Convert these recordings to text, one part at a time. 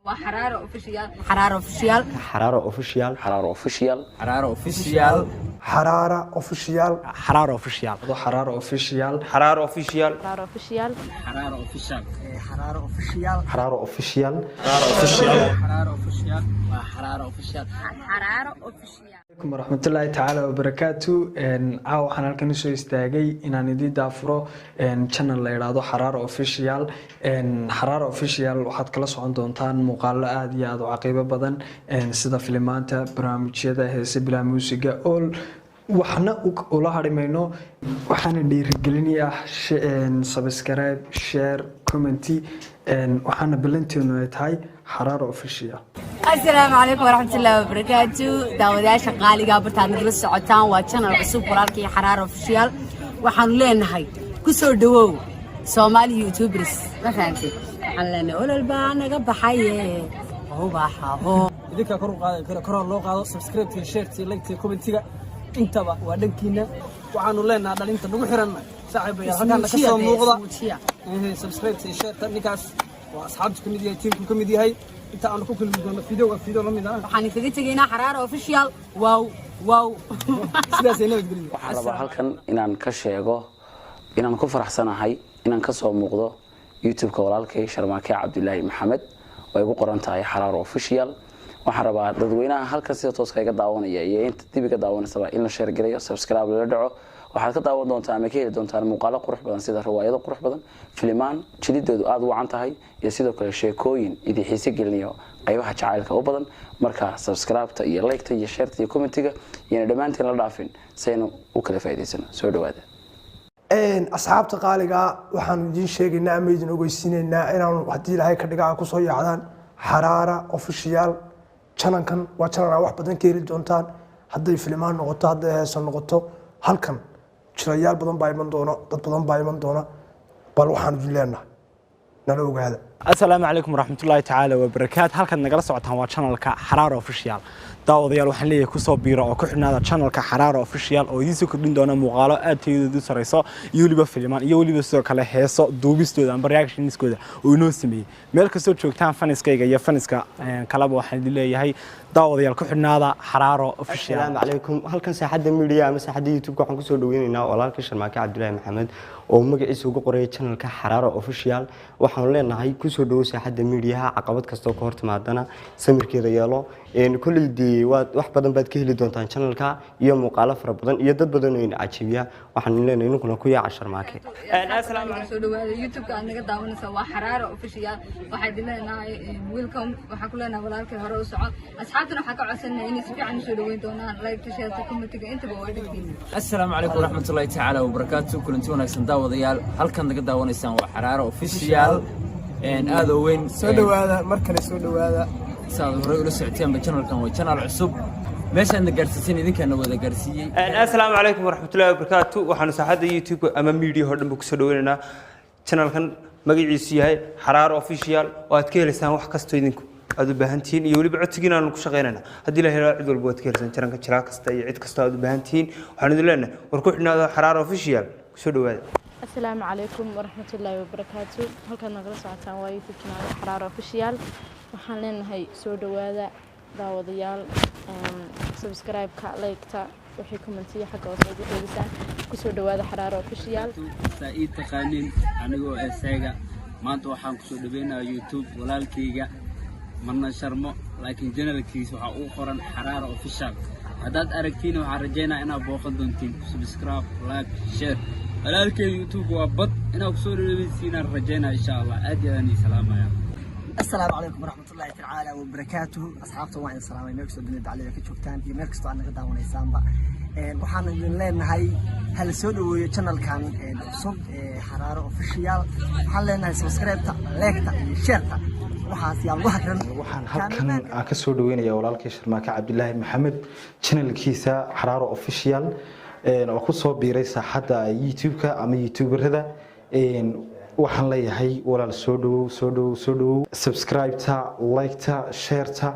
وحرارة اوفيشيال حرارة اوفيشيال حرارة اوفيشيال حرارة اوفيشيال حرارة اوفيشيال حرارة اوفيشيال حرارة اوفيشيال حرارة اوفيشيال حرارة اوفيشيال حرارة اوفيشيال حرارة اوفيشيال حرارة اوفيشيال حرارة اوفيشيال حرارة اوفيشيال حرارة اوفيشيال حرارة اوفيشيال حرارة اوفيشيال عليكم ورحمة الله تعالى وبركاته caawa waxaan halkan soo istaagay inaan idin daafuro channel la yiraahdo Xaraaro Official Xaraaro Official waxaad kala socon doontaan muuqaalo aad iyo aad u caqiibo badan sida filmaanta barnaamijyada heese bila muusiga oo waxna ula harimayno waxaan dhiirigelinayaa subscribe share comment waxaana balanteenu tahay Xaraaro Official السلام عليكم ورحمة الله وبركاته داوديا شقالي قابرتان نجلس سعوتان واتشانل عصوب قراركي حرارة اوفيشيال وحان لينهاي كسور دوو سومالي يوتيوبرز ما فهمتي waxaan leenahay olol baa naga baxay oo baaxo idinka kor loo qaado subscribe iyo share iyo like iyo comment-iga intaba waa dhankiina waxaanu leenahay dhalinta nagu xiran saaxiibayaal halkan ka soo muuqda subscribe iyo share ninkaas waa asxaabtu kamid yahay teamku kamid yahay inta aan ku kulmi doono video la mid ah waxaan kaga tageynaa Xaraaro Official wow sidaas ay nabadgelyo waxaan rabaa halkan inaan ka sheego inaan ku faraxsanahay inaan ka soo muuqdo YouTube-ka walaalkay Sharmaake Cabdullaahi Maxamed oo ay ku qoran tahay Xaraaro Official waxaan rabaa dadweynaha halkan sida tooska iga daawanaya iyo inta dib iga daawanaysa in la share gareeyo subscribe la dhaco waxaad ka daawan doontaan ama ka heli doontaan muuqaalo qurux badan sida riwaayado qurux badan filmaan jilideedu aad u wacan tahay iyo sidoo kale sheekooyin idin xiise gelinayo qaybaha jacaylka u badan marka subscribe-ta iyo like-ta iyo share-ta iyo comment-iga iyo dhamaantiin la dhaafin saynu u kala faa'iideysano soo dhawaada asxaabta qaaliga waxaan idin sheegaynaa ama idin ogeysiinaynaa inaan hadii ilaahay ka dhigaa ku soo yaacdaan Xaraaro Official channelkan waa channel wax badan ka heli doontaan haday filmaan noqoto haday heeso noqoto halkan jirayaal badan baa iman doona dad badan baa iman doona bal waxaan idin leenahay nala ogaada السلام عليكم ورحمة الله تعالى وبركاته هلكن نقل سocodaan waa channelka Xaraaro Official daawadayaal waxaan leeyahay ku soo biiro oo ku xirnaada channelka Xaraaro Official oo idin soo kordhin doona muuqaalo aad tayadoodu sareyso iyo waliba filmaan iyo waliba sidoo kale heeso duubistooda ama reactionskooda oo inoo sameeyay meel ka soo joogtaan faniskayga iyo faniska kalaba waxaan idin leeyahay daawadayaal ku xirnaada Xaraaro Official السلام عليكم halkan saaxada media ama saaxada YouTube waxaan ku soo dhaweynaynaa walaalka Sharmaake Cabdullaahi Maxamed oo magaciisa ugu qoray channelka Xaraaro Official waxaan leenahay ku soo dhaw saaxada media caqabad kasto ka hortimaadana samirkeeda yeelo kulleedii wax badan baad ka heli doontaan channelka iyo muuqaalo fara badan iyo dad badan oo in cajibiya waxaan leenahay inkuna ku yaaca Sharmaake السلام عليكم soo dhawaada YouTube-ka aad naga daawanaysaa waa Xaraaro Official waxaan idin leenahay welcome waxaan ku leenahay walaalkay hore u socod asxaabtuna waxaan ka codsanaynaa inay si fiican soo dhaweyn doonaan like share comment-iga intaba waa dhigtiin السلام عليكم ورحمة الله تعالى وبركاته كلنتي wanaagsan daawadayaal halkan naga daawanaysaan waa Xaraaro Official aado weyn soo dhawaada markale soo dhawaada saad hore ula socoteen channelkan waa channel cusub meeshaan gaarsiin idinkaana wada gaarsiiyay السلام عليكم ورحمة الله وبركاته waxaan saaxada YouTube ama media oo dhan ku soo dhaweynaynaa channelkan magaciisu yahay Xaraaro Official oo aad ka helaysaan wax kasto idinku aad u baahantiin iyo waliba codsigiina aan ku shaqeynayna hadii la helo cid walba aad ka helaysaan channelka jira kasta iyo cid kasta aad u baahantiin waxaan idin leenahay war ku xidhnaada Xaraaro Official soo dhawaada السلام عليكم ورحمة الله وبركاته halkan nagala socotaan waa YouTube channel Xaraaro Official waxaan leenahay soo dhawaada daawadayaal subscribe-ka like-ta wixii comment-iyo xagga hoose ugu reebisaan ku soo dhawaada Xaraaro Official saa'id taqaanin anigoo eesayga maanta waxaan ku soo dhaweynayaa YouTube walaalkayga marna sharmo laakiin channelkiisa waxa uu qoran Xaraaro Official hadaad aragtiin waxaan rajaynayaa inaad booqan doontiin subscribe like share walaalkay YouTube waa bad inaad ku soo dhaweeysiin rajayna insha Allah aad iyo aad salaamaya السلام عليكم ورحمة الله تعالى وبركاته أصحابته وعين السلام عليكم سودنا علينا كشوفتان في مركز عنا قدام ونيسان با وحنا لنا هاي هل سودو channel كان صوب Xaraaro Official حنا لنا سبسكرايب تا لايك تا شير تا waxaan halkan ka soo dhaweynayaa walaalkay Sharmaake Cabdullaahi Maxamed channelkiisa Xaraaro Official oo ku soo biiray saaxada YouTube-ka ama YouTuberada waxaan leeyahay walaal soo dhaw subscribe-ta like-ta share-ta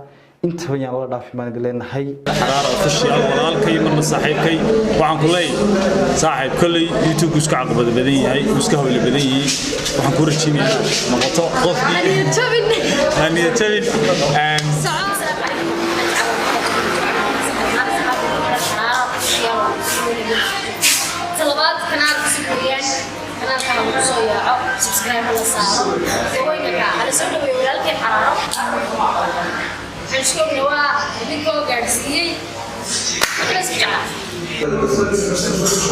inta bayaan la dhaafimad leenahay Xaraaro Official walaalkay marna saaxiibkay waxaan ku leeyahay saaxiib kulli YouTube isku caqabad badan yahay isku hawl badan yahay waxaan ku rajaynayaa noqoto qofkii هني تبين طلبات قناة سوريان قناة كلام صويا سبسكرايب على الصارم وينك على سوريا ويولك الحرارة حنشوف نوا بيكو قارسية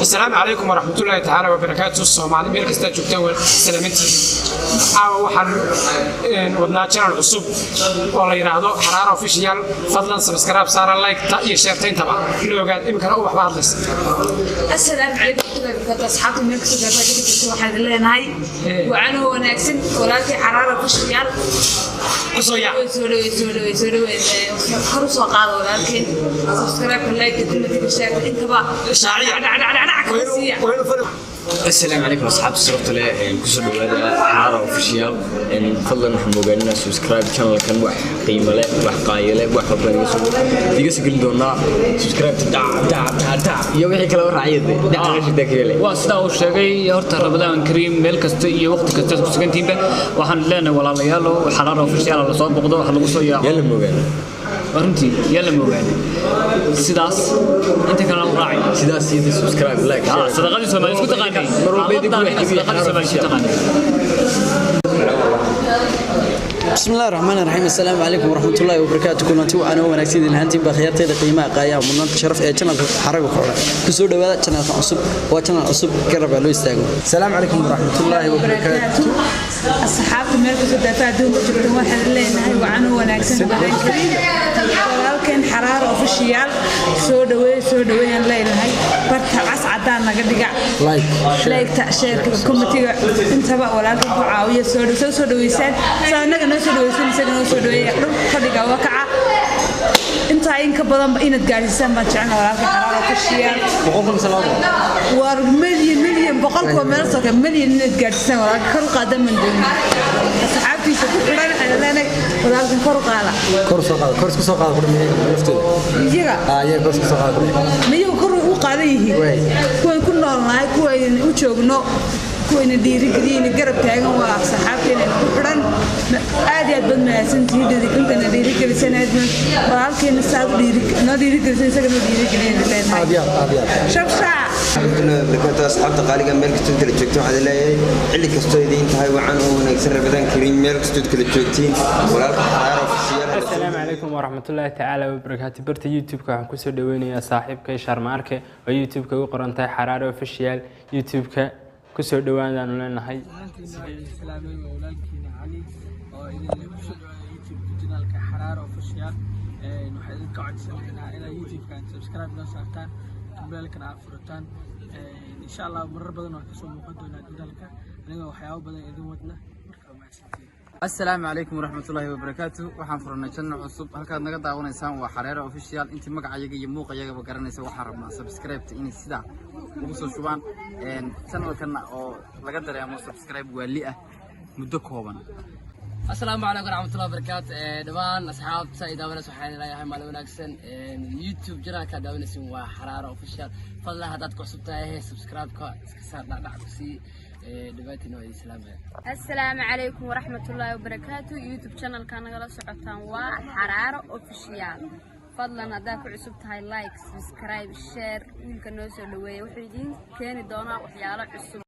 السلام عليكم ورحمة الله تعالى وبركاته. الصومالي ميل كستا جوجتان سلامتي waxaan wadnaa channel cusub oo la yiraahdo Xaraaro Official. fadlan subscribe saara like ta iyo share intaba la ogaad imkana wax baad leys. السلام عليكم أصحاب المكتب waxaan leenahay waana wanaagsan walaalkii Xaraaro Official kusooya خلص وقاعد walaalkii subscribe like comment share intaba السلام عليكم أصحاب الصوت له كسر هذا حارة أوفيشيال فضلا نحن موجودين سبسكرايب channel كان واحد قيمة له واحد قايلة واحد قبل يسوي دقيقة قلنا سبسكرايب تدع يومي كلا ورعيد دع ايش بدك يلي واستا وشاقي هورتا رمضان كريم ميل كستا iyo waqti kasta ku sugantiinba waxaan leenahay walaalayaal oo Xaraaro Official la soo boqdo wax lagu soo yaaco yalla moogaan runtii yalla moogaan sidaas inta kala raacay sidaas iyo subscribe like sadaqadii Soomaali isku taqaanay sadaqadii Soomaali isku taqaanay بسم الله الرحمن الرحيم. السلام عليكم ورحمة الله وبركاته. كنتي وأنا ونكسيد الهانتين بخيارتي قيمة قايا ومن شرف channel حرق وحرق كسر دوّا channel عصب وchannel عصب قرب على يستاجو. السلام عليكم ورحمة الله وبركاته. أصحاب المركز الدفاعون جبتوا واحد لنا وعنه ونكسيد ولكن Xaraaro Official soo dhaweey aan leeyahay barta cascadaan naga dhiga like ta share comment-iga intaba walaalka ku caawiya soo dhaweysaan saanaga noo soo dhaweysaan isaga noo soo dhaweeya fadhiga wakaca inta in ka badan inaad gaarsiisaan baan jecel walaalka Xaraaro Official war milyan boqolkiiba meel soo ka milyan inaad gaarsiisaan walaalka kor qaada man doon asxaabtiisa ku xiran xeelana walaalka kor qaada kor soo qaada iyaga kor soo qaada miyu kor u qaadan yihiin kuwa ku noolnahay kuwa u joogno kuwa dhiirigelin garab taagan waa saxaabteena ku xiran aad iyo aad bad mahadsantihiin dhiirigelinta dhiirigelisanaad walaalkeena saad dhiirigelisay isaga dhiirigelin leedahay shabsha بركات أصحاب تقاليد أمريكا تنتظر تجتمع على الليل اللي كستودين تهاي وعن ونكسر رمضان كريم أمريكا تنتظر كل تجتين ولا حرارة في السيارة. السلام عليكم ورحمة الله تعالى وبركاته. برت يوتيوب كان كسر دويني يا صاحب كي شرماركة ويوتيوب كي قرنتاي حرارة official يوتيوب كي كسر دويني أنا لنا هاي. السلام عليكم ولكن علي وإذا كسر يوتيوب جنال كحرارة official نحن قاعد سوينا إلى يوتيوب كان سبسكرايب نصارتان كمبلكن عفرتان إن شاء الله مرة بدنا كسر مقدمنا جنالك أنا وحياة بدنا إذا ودنا السلام عليكم ورحمة الله وبركاته. waxaan furnay channel cusub halkaad naga daawanaysaan waa Xaraaro Official. intii magacayaga iyo muuqayaga ba garanaysa waxaan rabnaa subscribe in sida ugu soo shubaan channelkan oo laga dareemo subscribe waali ah muddo kooban. السلام عليكم ورحمة الله وبركاته. دمان أصحاب سعيد أبرز وحين لا يهم على ونكسن يوتيوب جنا كداونسين وحرارة Official. فضلا هذا تكسبته سبسكرايب كسر دعكسي دباتي نوعي السلام. السلام عليكم ورحمة الله وبركاته. يوتيوب channel كان غلا سعتان وحرارة Official. فضلا هذا كسبته لايك سبسكرايب شير يمكن نوصل لوي وحيدين كان دونا وحياله عصب.